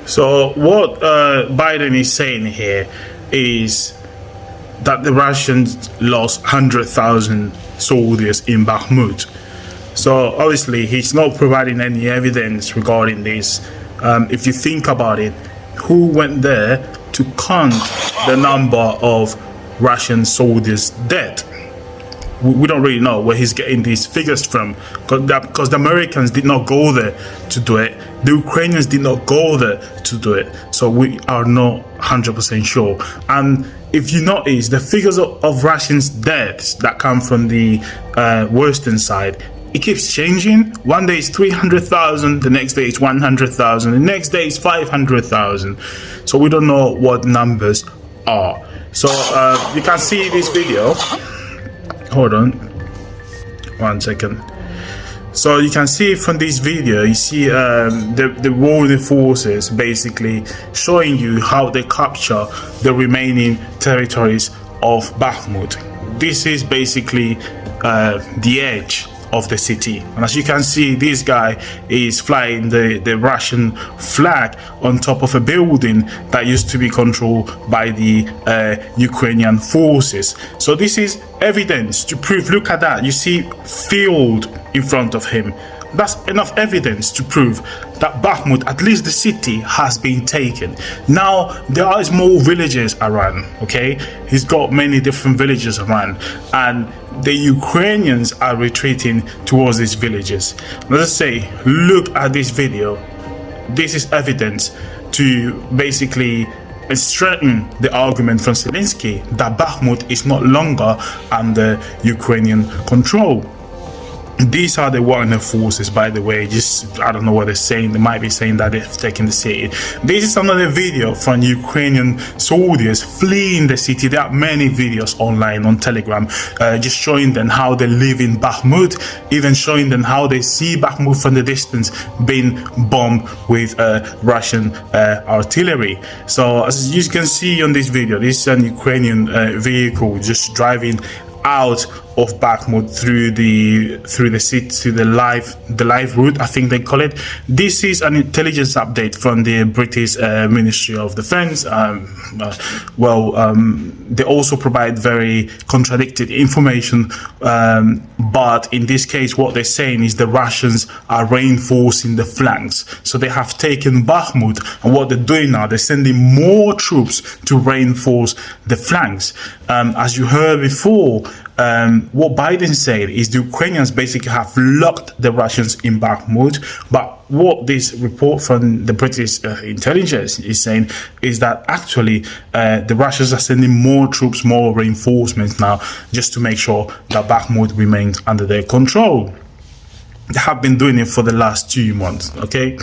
So what Biden is saying here is that the Russians lost 100,000 soldiers in Bakhmut. So obviously he's not providing any evidence regarding this. If you think about it, who went there to count the number of Russian soldiers dead? We don't really know where he's getting these figures from, because the Americans did not go there to do it. The Ukrainians did not go there to do it. So we are not 100% sure. And if you notice, the figures of Russians deaths that come from the western side, it keeps changing. One day it's 300,000, the next day it's 100,000, the next day it's 500,000. So we don't know what numbers are. So you can see this video. Hold on 1 second. So you can see from this video, you see the warring forces basically showing you how they capture the remaining territories of Bakhmut. This is basically the edge of the city, and as you can see, this guy is flying the Russian flag on top of a building that used to be controlled by the Ukrainian forces. So this is evidence to prove. Look at that, you see field in front of him. That's enough evidence to prove that Bakhmut, at least the city, has been taken. Now there are more villages around, okay? He's got many different villages around, and the Ukrainians are retreating towards these villages. Let's say, look at this video. This is evidence to basically strengthen the argument from Zelensky that Bakhmut is not longer under Ukrainian control. These are the warring forces, by the way. Just, I don't know what they're saying. They might be saying that they've taken the city. This is another video from Ukrainian soldiers fleeing the city. There are many videos online on Telegram, just showing them how they live in Bakhmut, even showing them how they see Bakhmut from the distance being bombed with Russian artillery. So as you can see on this video, this is an Ukrainian vehicle just driving out of Bakhmut through the city, to the live route, I think they call it. This is an intelligence update from the British Ministry of Defense. They also provide very contradicted information, but in this case what they're saying is the Russians are reinforcing the flanks. So they have taken Bakhmut, and what they're doing now, they're sending more troops to reinforce the flanks. As you heard before, what Biden said is the Ukrainians basically have locked the Russians in Bakhmut, but what this report from the British intelligence is saying is that actually the Russians are sending more troops, more reinforcements now, just to make sure that Bakhmut remains under their control. They have been doing it for the last 2 months, okay?